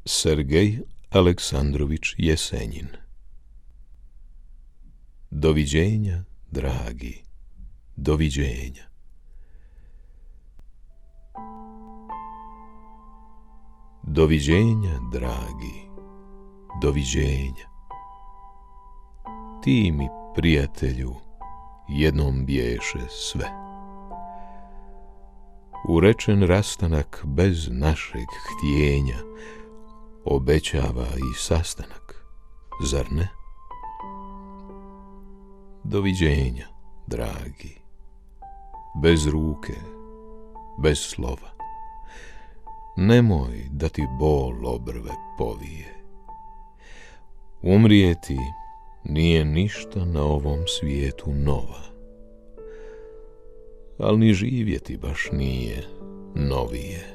Sergej Aleksandrović Jesenjin. Doviđenja, dragi, doviđenja. Doviđenja, dragi, doviđenja. Ti mi, prijatelju, jednom biješe sve. Urečen rastanak bez našeg htjenja obećava i sastanak, zar ne? Doviđenja, dragi, bez ruke, bez slova. Nemoj da ti bol obrve povije. Umrijeti nije ništa na ovom svijetu nova, al ni živjeti baš nije novije.